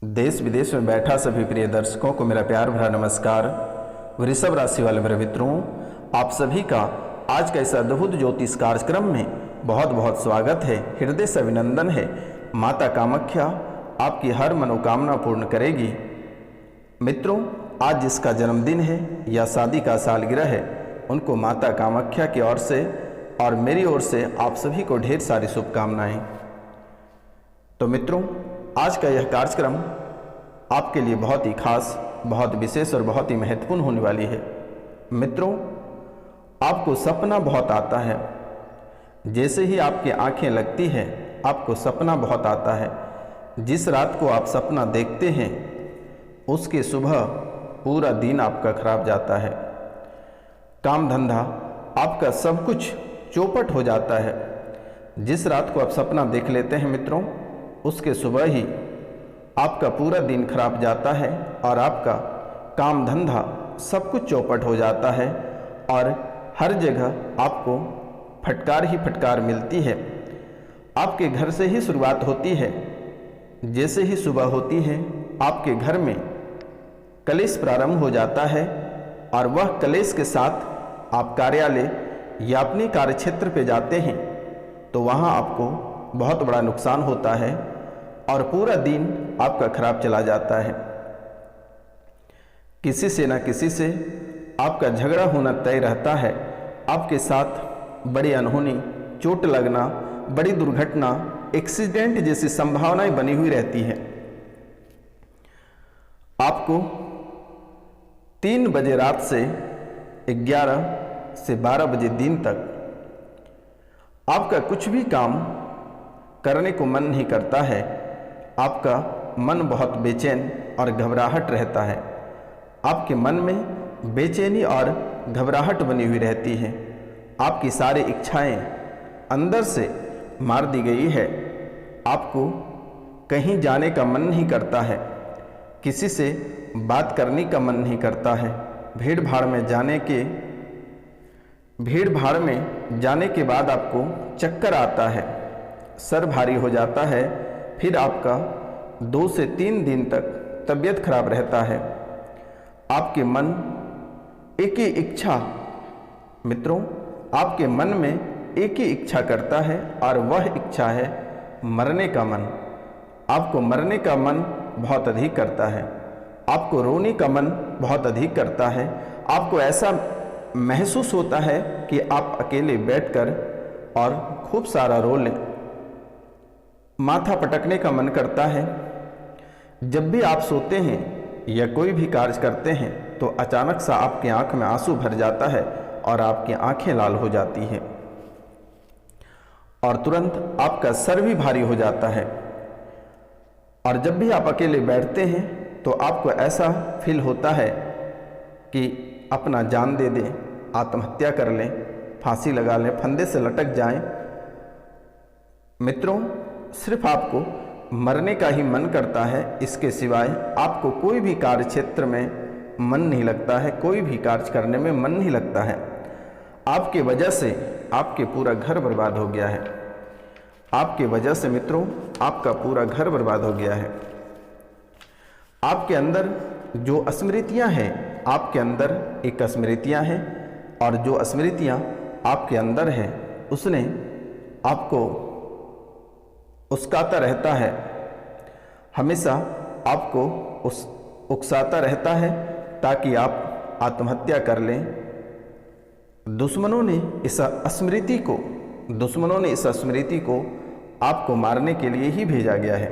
देश विदेश में बैठा सभी प्रिय दर्शकों को मेरा प्यार भरा नमस्कार। वृषभ राशि वाले मेरे मित्रों, आप सभी का आज का इस अद्भुत ज्योतिष कार्यक्रम में बहुत बहुत स्वागत है, हृदय से अभिनंदन है। माता कामाख्या आपकी हर मनोकामना पूर्ण करेगी। मित्रों, आज जिसका जन्मदिन है या शादी का सालगिरह है, उनको माता कामाख्या की ओर से और मेरी ओर से आप सभी को ढेर सारी शुभकामनाएं। तो मित्रों, आज का यह कार्यक्रम आपके लिए बहुत ही खास, बहुत विशेष और बहुत ही महत्वपूर्ण होने वाली है। मित्रों, आपको सपना बहुत आता है। जैसे ही आपकी आंखें लगती हैं, आपको सपना बहुत आता है। जिस रात को आप सपना देखते हैं, उसके सुबह पूरा दिन आपका खराब जाता है। काम धंधा आपका सब कुछ चौपट हो जाता है। जिस रात को आप सपना देख लेते हैं मित्रों, उसके सुबह ही आपका पूरा दिन खराब जाता है और आपका काम धंधा सब कुछ चौपट हो जाता है और हर जगह आपको फटकार ही फटकार मिलती है। आपके घर से ही शुरुआत होती है। जैसे ही सुबह होती है, आपके घर में कलेश प्रारंभ हो जाता है और वह कलेश के साथ आप कार्यालय या अपने कार्यक्षेत्र पे जाते हैं तो वहाँ आपको बहुत बड़ा नुकसान होता है और पूरा दिन आपका खराब चला जाता है। किसी से ना किसी से आपका झगड़ा होना तय रहता है। आपके साथ बड़ी अनहोनी, चोट लगना, बड़ी दुर्घटना, एक्सीडेंट जैसी संभावनाएं बनी हुई रहती हैं। आपको 3 बजे रात से 11 से 12 बजे दिन तक आपका कुछ भी काम करने को मन नहीं करता है। आपका मन बहुत बेचैन और घबराहट रहता है। आपके मन में बेचैनी और घबराहट बनी हुई रहती है। आपकी सारी इच्छाएं अंदर से मार दी गई है। आपको कहीं जाने का मन नहीं करता है। किसी से बात करने का मन नहीं करता है। भीड़ भाड़ में जाने के बाद आपको चक्कर आता है, सर भारी हो जाता है। फिर आपका 2 से 3 दिन तक तबीयत खराब रहता है। आपके मन एक ही इच्छा, मित्रों, आपके मन में एक ही इच्छा करता है और वह इच्छा है मरने का मन। आपको मरने का मन बहुत अधिक करता है। आपको रोने का मन बहुत अधिक करता है। आपको ऐसा महसूस होता है कि आप अकेले बैठकर और खूब सारा रो लें। माथा पटकने का मन करता है। जब भी आप सोते हैं या कोई भी कार्य करते हैं तो अचानक सा आपकी आंख में आंसू भर जाता है और आपकी आंखें लाल हो जाती हैं और तुरंत आपका सर भी भारी हो जाता है। और जब भी आप अकेले बैठते हैं तो आपको ऐसा फील होता है कि अपना जान दे दें, आत्महत्या कर लें, फांसी लगा लें, फंदे से लटक जाएं। मित्रों, सिर्फ आपको मरने का ही मन करता है। इसके सिवाय आपको कोई भी कार्य क्षेत्र में मन नहीं लगता है, कोई भी कार्य करने में मन नहीं लगता है। आपके वजह से आपके पूरा घर बर्बाद हो गया है। आपके वजह से मित्रों, आपका पूरा घर बर्बाद हो गया है। आपके अंदर जो स्मृतियां हैं, आपके अंदर एक स्मृतियां हैं और जो स्मृतियां आपके अंदर है उसने आपको उकसाता रहता है। हमेशा आपको उकसाता रहता है ताकि आप आत्महत्या कर लें। दुश्मनों ने इस स्मृति को आपको मारने के लिए ही भेजा गया है।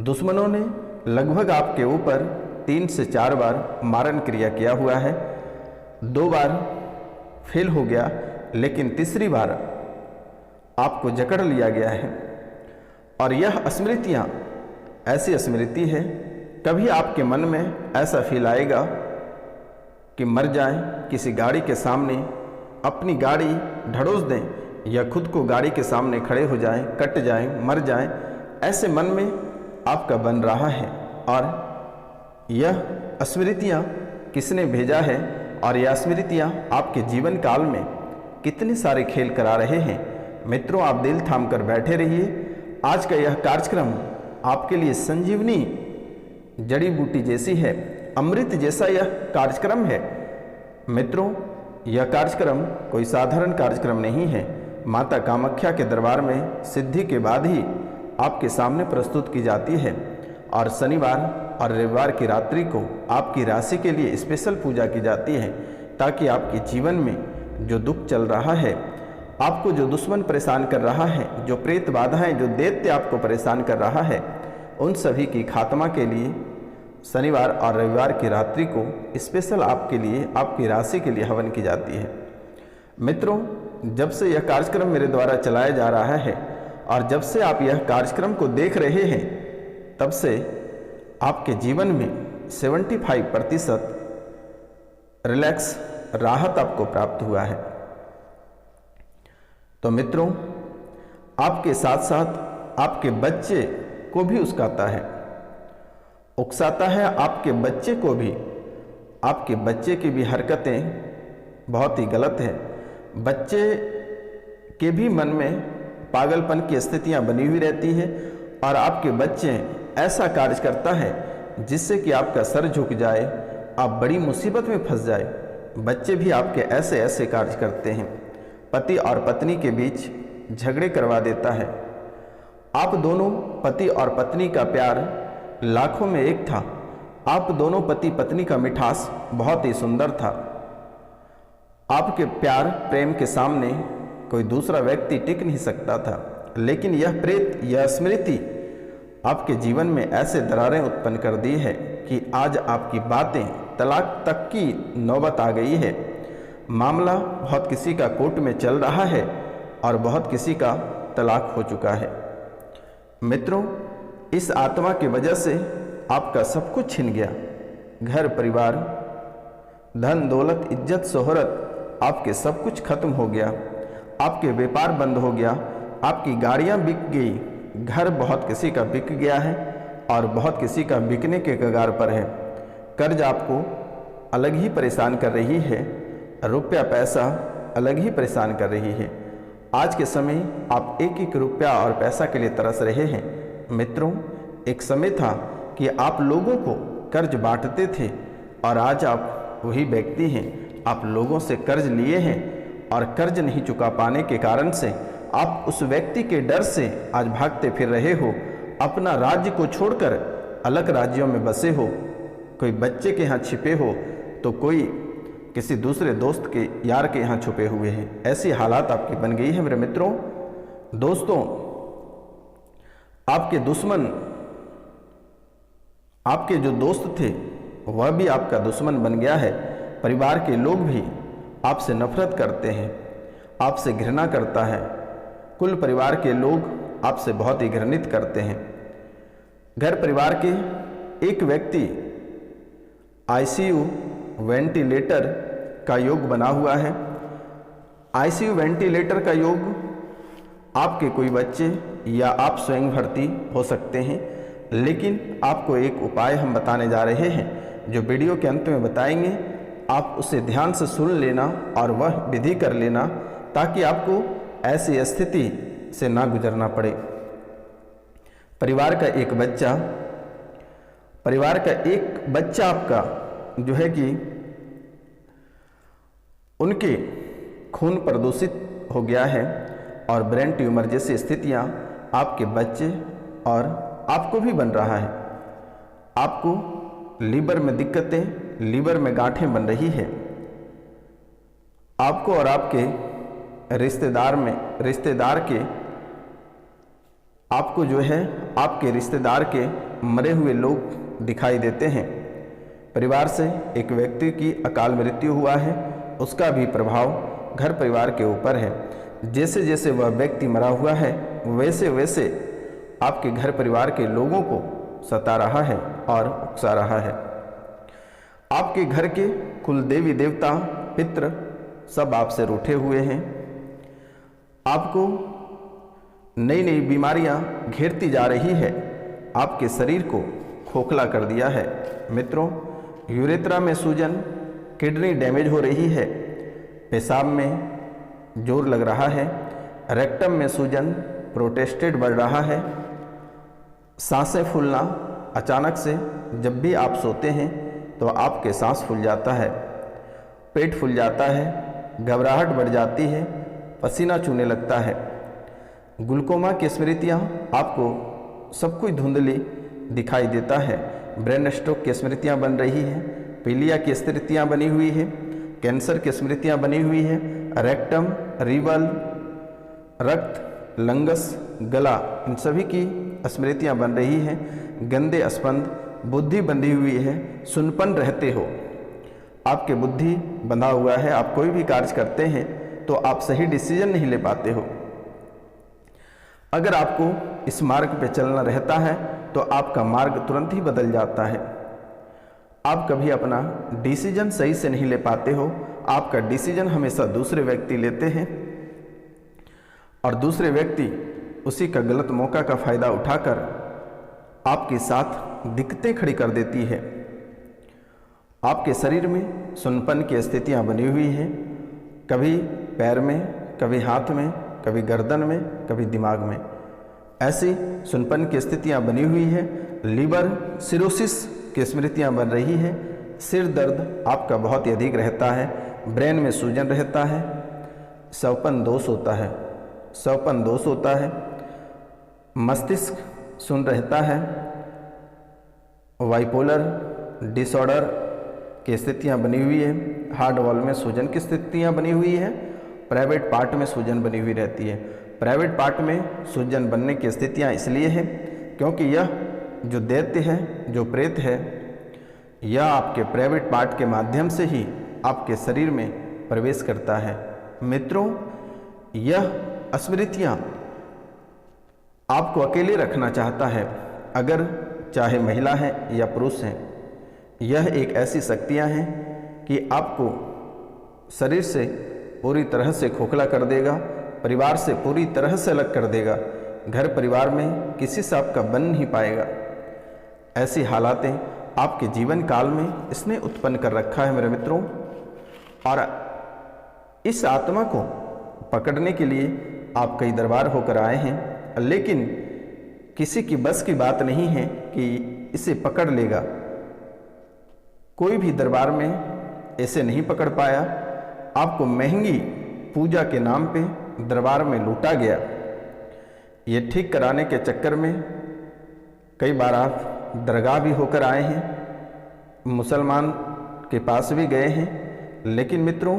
दुश्मनों ने लगभग आपके ऊपर 3 से 4 बार मारण क्रिया किया हुआ है। 2 बार फेल हो गया, लेकिन तीसरी बार आपको जकड़ लिया गया है। और यह स्मृतियाँ ऐसी स्मृति है, कभी आपके मन में ऐसा फील आएगा कि मर जाएं, किसी गाड़ी के सामने अपनी गाड़ी ढड़ोस दें या खुद को गाड़ी के सामने खड़े हो जाएं, कट जाएं, मर जाएं, ऐसे मन में आपका बन रहा है। और यह स्मृतियाँ किसने भेजा है और यह स्मृतियाँ आपके जीवन काल में कितने सारे खेल करा रहे हैं। मित्रों, आप दिल थाम कर बैठे रहिए। आज का यह कार्यक्रम आपके लिए संजीवनी जड़ी बूटी जैसी है, अमृत जैसा यह कार्यक्रम है। मित्रों, यह कार्यक्रम कोई साधारण कार्यक्रम नहीं है। माता कामाख्या के दरबार में सिद्धि के बाद ही आपके सामने प्रस्तुत की जाती है और शनिवार और रविवार की रात्रि को आपकी राशि के लिए स्पेशल पूजा की जाती है, ताकि आपके जीवन में जो दुख चल रहा है, आपको जो दुश्मन परेशान कर रहा है, जो प्रेत बाधाएं, जो दैत्य आपको परेशान कर रहा है, उन सभी की खात्मा के लिए शनिवार और रविवार की रात्रि को स्पेशल आपके लिए, आपकी राशि के लिए हवन की जाती है। मित्रों, जब से यह कार्यक्रम मेरे द्वारा चलाया जा रहा है और जब से आप यह कार्यक्रम को देख रहे हैं, तब से आपके जीवन में 75% रिलैक्स, राहत आपको प्राप्त हुआ है। तो मित्रों, आपके साथ साथ आपके बच्चे को भी उकसाता है, आपके बच्चे को भी। आपके बच्चे की भी हरकतें बहुत ही गलत हैं। बच्चे के भी मन में पागलपन की स्थितियां बनी हुई रहती है और आपके बच्चे ऐसा कार्य करता है जिससे कि आपका सर झुक जाए, आप बड़ी मुसीबत में फंस जाए। बच्चे भी आपके ऐसे ऐसे कार्य करते हैं। पति और पत्नी के बीच झगड़े करवा देता है। आप दोनों पति और पत्नी का प्यार लाखों में एक था। आप दोनों पति पत्नी का मिठास बहुत ही सुंदर था। आपके प्यार प्रेम के सामने कोई दूसरा व्यक्ति टिक नहीं सकता था। लेकिन यह प्रेत, यह स्मृति आपके जीवन में ऐसे दरारें उत्पन्न कर दी है कि आज आपकी बातें तलाक तक की नौबत आ गई है। मामला बहुत किसी का कोर्ट में चल रहा है और बहुत किसी का तलाक हो चुका है। मित्रों, इस आत्मा की वजह से आपका सब कुछ छिन गया। घर परिवार, धन दौलत, इज्जत शोहरत, आपके सब कुछ खत्म हो गया। आपके व्यापार बंद हो गया, आपकी गाड़ियां बिक गई, घर बहुत किसी का बिक गया है और बहुत किसी का बिकने के कगार पर है। कर्ज आपको अलग ही परेशान कर रही है, रुपया पैसा अलग ही परेशान कर रही है। आज के समय आप एक एक रुपया और पैसा के लिए तरस रहे हैं। मित्रों, एक समय था कि आप लोगों को कर्ज बांटते थे और आज आप वही व्यक्ति हैं। आप लोगों से कर्ज लिए हैं और कर्ज नहीं चुका पाने के कारण से आप उस व्यक्ति के डर से आज भागते फिर रहे हो। अपना राज्य को छोड़कर अलग राज्यों में बसे हो। कोई बच्चे के यहाँ छिपे हो तो कोई किसी दूसरे दोस्त के यार के यहाँ छुपे हुए हैं। ऐसी हालात आपकी बन गई है मेरे मित्रों। दोस्तों, आपके दुश्मन, आपके जो दोस्त थे वह भी आपका दुश्मन बन गया है। परिवार के लोग भी आपसे नफरत करते हैं, आपसे घृणा करता है। कुल परिवार के लोग आपसे बहुत ही घृणित करते हैं। घर परिवार के एक व्यक्ति आईसीयू वेंटिलेटर का योग बना हुआ है। आईसीयू वेंटिलेटर का योग आपके कोई बच्चे या आप स्वयं भर्ती हो सकते हैं। लेकिन आपको एक उपाय हम बताने जा रहे हैं जो वीडियो के अंत में बताएंगे। आप उसे ध्यान से सुन लेना और वह विधि कर लेना, ताकि आपको ऐसी स्थिति से ना गुजरना पड़े। परिवार का एक बच्चा आपका जो है कि उनके खून प्रदूषित हो गया है और ब्रेन ट्यूमर जैसी स्थितियां आपके बच्चे और आपको भी बन रहा है। आपको लीवर में दिक्कतें, लीवर में गांठें बन रही है। आपको और आपके रिश्तेदार के आपको जो है आपके रिश्तेदार के मरे हुए लोग दिखाई देते हैं। परिवार से एक व्यक्ति की अकाल मृत्यु हुआ है, उसका भी प्रभाव घर परिवार के ऊपर है। जैसे जैसे वह व्यक्ति मरा हुआ है वैसे वैसे आपके घर परिवार के लोगों को सता रहा है और उकसा रहा है। आपके घर के कुल देवी देवता पितृ सब आपसे रूठे हुए हैं। आपको नई नई बीमारियां घेरती जा रही है। आपके शरीर को खोखला कर दिया है। मित्रों, यूरेथ्रा में सूजन, किडनी डैमेज हो रही है, पेशाब में जोर लग रहा है, रेक्टम में सूजन, प्रोस्टेट बढ़ रहा है, सांसें फूलना, अचानक से जब भी आप सोते हैं तो आपके सांस फूल जाता है, पेट फूल जाता है, घबराहट बढ़ जाती है, पसीना चूने लगता है। ग्लूकोमा की स्मृतियाँ आपको सब कुछ धुंधली दिखाई देता है। ब्रेन स्ट्रोक की स्मृतियाँ बन रही हैं, पीलिया की स्मृतियाँ बनी हुई है, कैंसर की स्मृतियाँ बनी हुई है, रेक्टम, रीवल, रक्त, लंगस, गला, इन सभी की स्मृतियाँ बन रही हैं। गंदे स्पंद, बुद्धि बंधी हुई है, सुनपन रहते हो, आपके बुद्धि बंधा हुआ है, आप कोई भी कार्य करते हैं तो आप सही डिसीजन नहीं ले पाते हो। अगर आपको इस मार्ग पे चलना रहता है तो आपका मार्ग तुरंत ही बदल जाता है। आप कभी अपना डिसीजन सही से नहीं ले पाते हो, आपका डिसीजन हमेशा दूसरे व्यक्ति लेते हैं और दूसरे व्यक्ति उसी का गलत मौका का फायदा उठाकर आपके साथ दिक्कतें खड़ी कर देती है। आपके शरीर में सुनपन की स्थितियाँ बनी हुई हैं, कभी पैर में, कभी हाथ में, कभी गर्दन में, कभी दिमाग में, ऐसी सुनपन की स्थितियाँ बनी हुई है। लीवर सिरोसिस की स्मृतियाँ बन रही है। सिर दर्द आपका बहुत ही अधिक रहता है, ब्रेन में सूजन रहता है, स्वपन दोष होता है, स्वपन दोष होता है, मस्तिष्क सुन रहता है, बाइपोलर डिसऑर्डर की स्थितियाँ बनी हुई है, हार्ट वॉल में सूजन की स्थितियाँ बनी हुई है, प्राइवेट पार्ट में सूजन बनी हुई रहती है। प्राइवेट पार्ट में सूजन बनने की स्थितियाँ इसलिए है क्योंकि यह जो दैत्य है, जो प्रेत है, यह आपके प्राइवेट पार्ट के माध्यम से ही आपके शरीर में प्रवेश करता है। मित्रों, यह स्मृतियाँ आपको अकेले रखना चाहता है, अगर चाहे महिला है या पुरुष हैं। यह एक ऐसी शक्तियाँ हैं कि आपको शरीर से पूरी तरह से खोखला कर देगा, परिवार से पूरी तरह से अलग कर देगा, घर परिवार में किसी से आपका बन नहीं पाएगा। ऐसी हालातें आपके जीवन काल में इसने उत्पन्न कर रखा है मेरे मित्रों। और इस आत्मा को पकड़ने के लिए आप कई दरबार होकर आए हैं, लेकिन किसी की बस की बात नहीं है कि इसे पकड़ लेगा। कोई भी दरबार में ऐसे नहीं पकड़ पाया। आपको महंगी पूजा के नाम पे दरबार में लूटा गया। ये ठीक कराने के चक्कर में कई बार आप दरगाह भी होकर आए हैं, मुसलमान के पास भी गए हैं, लेकिन मित्रों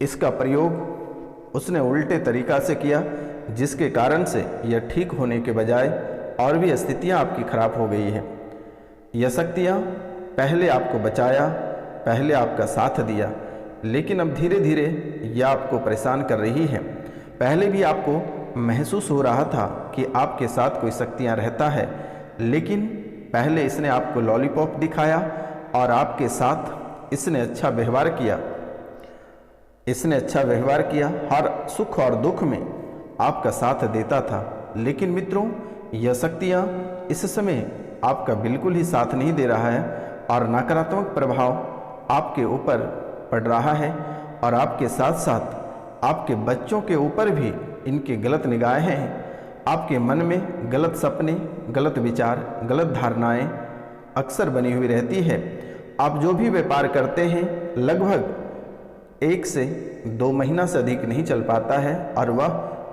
इसका प्रयोग उसने उल्टे तरीक़ा से किया, जिसके कारण से यह ठीक होने के बजाय और भी स्थितियाँ आपकी खराब हो गई है। यह शक्तियाँ पहले आपको बचाया, पहले आपका साथ दिया, लेकिन अब धीरे धीरे यह आपको परेशान कर रही है। पहले भी आपको महसूस हो रहा था कि आपके साथ कोई शक्तियाँ रहता है, लेकिन पहले इसने आपको लॉलीपॉप दिखाया और आपके साथ इसने अच्छा व्यवहार किया। इसने अच्छा व्यवहार किया, हर सुख और दुख में आपका साथ देता था। लेकिन मित्रों, यह शक्तियाँ इस समय आपका बिल्कुल ही साथ नहीं दे रहा है और नकारात्मक प्रभाव आपके ऊपर पड़ रहा है, और आपके साथ साथ आपके बच्चों के ऊपर भी इनकी गलत निगाहें हैं। आपके मन में गलत सपने, गलत विचार, गलत धारणाएं अक्सर बनी हुई रहती है। आप जो भी व्यापार करते हैं लगभग 1 से 2 महीना से अधिक नहीं चल पाता है और वह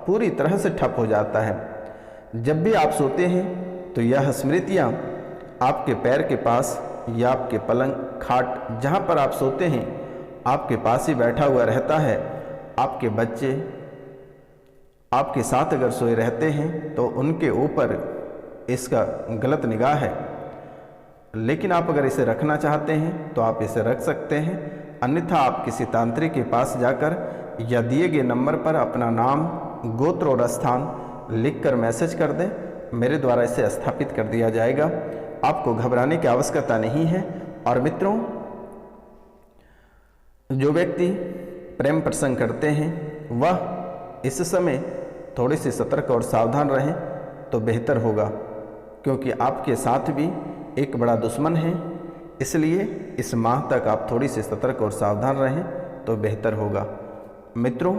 पूरी तरह से ठप हो जाता है। जब भी आप सोते हैं तो यह स्मृतियाँ आपके पैर के पास या आपके पलंग, खाट, जहाँ पर आप सोते हैं आपके पास ही बैठा हुआ रहता है। आपके बच्चे आपके साथ अगर सोए रहते हैं तो उनके ऊपर इसका गलत निगाह है। लेकिन आप अगर इसे रखना चाहते हैं तो आप इसे रख सकते हैं, अन्यथा आप किसी तांत्रिक के पास जाकर या दिए गए नंबर पर अपना नाम, गोत्र और स्थान लिखकर मैसेज कर दें, मेरे द्वारा इसे स्थापित कर दिया जाएगा। आपको घबराने की आवश्यकता नहीं है। और मित्रों, जो व्यक्ति प्रेम प्रसंग करते हैं वह इस समय थोड़े से सतर्क और सावधान रहें तो बेहतर होगा, क्योंकि आपके साथ भी एक बड़ा दुश्मन है। इसलिए इस माह तक आप थोड़ी सी सतर्क और सावधान रहें तो बेहतर होगा। मित्रों,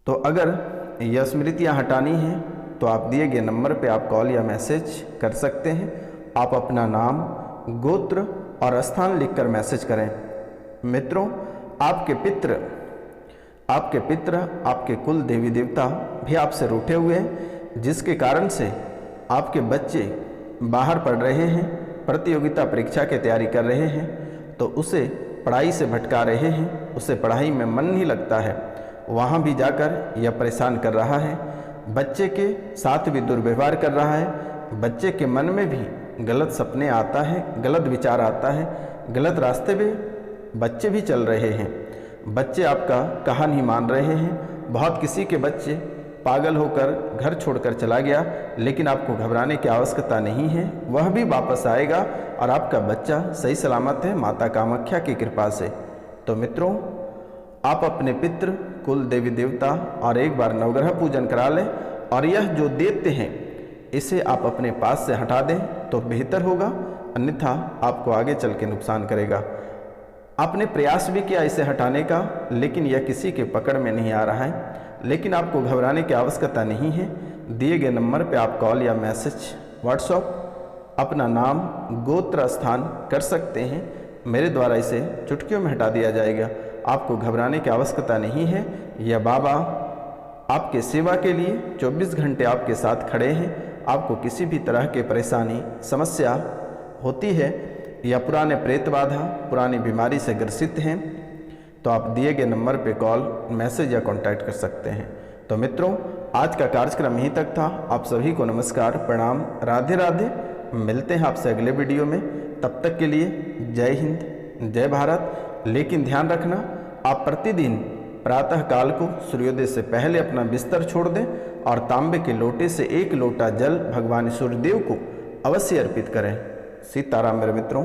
तो अगर यह स्मृतियाँ हटानी हैं तो आप दिए गए नंबर पे आप कॉल या मैसेज कर सकते हैं। आप अपना नाम, गोत्र और स्थान लिखकर मैसेज करें। मित्रों, आपके पितृ, आपके कुल देवी देवता भी आपसे रूठे हुए हैं, जिसके कारण से आपके बच्चे बाहर पढ़ रहे हैं, प्रतियोगिता परीक्षा की तैयारी कर रहे हैं, तो उसे पढ़ाई से भटका रहे हैं, उसे पढ़ाई में मन नहीं लगता है, वहाँ भी जाकर यह परेशान कर रहा है। बच्चे के साथ भी दुर्व्यवहार कर रहा है, बच्चे के मन में भी गलत सपने आता है, गलत विचार आता है, गलत रास्ते पे बच्चे भी चल रहे हैं। बच्चे आपका कहा नहीं मान रहे हैं। बहुत किसी के बच्चे पागल होकर घर छोड़कर चला गया, लेकिन आपको घबराने की आवश्यकता नहीं है, वह भी वापस आएगा और आपका बच्चा सही सलामत है माता कामाख्या की कृपा से। तो मित्रों, आप अपने पितृ, कुल देवी देवता और एक बार नवग्रह पूजन करा लें, और यह जो देते हैं इसे आप अपने पास से हटा दें तो बेहतर होगा, अन्यथा आपको आगे चल के नुकसान करेगा। आपने प्रयास भी किया इसे हटाने का, लेकिन यह किसी के पकड़ में नहीं आ रहा है। लेकिन आपको घबराने की आवश्यकता नहीं है। दिए गए नंबर पे आप कॉल या मैसेज, व्हाट्सएप अपना नाम, गोत्र, स्थान कर सकते हैं। मेरे द्वारा इसे चुटकियों में हटा दिया जाएगा। आपको घबराने की आवश्यकता नहीं है। यह बाबा आपके सेवा के लिए 24 घंटे आपके साथ खड़े हैं। आपको किसी भी तरह की परेशानी, समस्या होती है या पुराने प्रेत बाधा, पुरानी बीमारी से ग्रसित हैं, तो आप दिए गए नंबर पे कॉल, मैसेज या कांटेक्ट कर सकते हैं। तो मित्रों, आज का कार्यक्रम यहीं तक था। आप सभी को नमस्कार, प्रणाम, राधे राधे। मिलते हैं आपसे अगले वीडियो में। तब तक के लिए जय हिंद, जय भारत। लेकिन ध्यान रखना, आप प्रतिदिन प्रातः काल को सूर्योदय से पहले अपना बिस्तर छोड़ दें और तांबे के लोटे से 1 लोटा जल भगवान सूर्यदेव को अवश्य अर्पित करें। सीताराम मेरे मित्रों।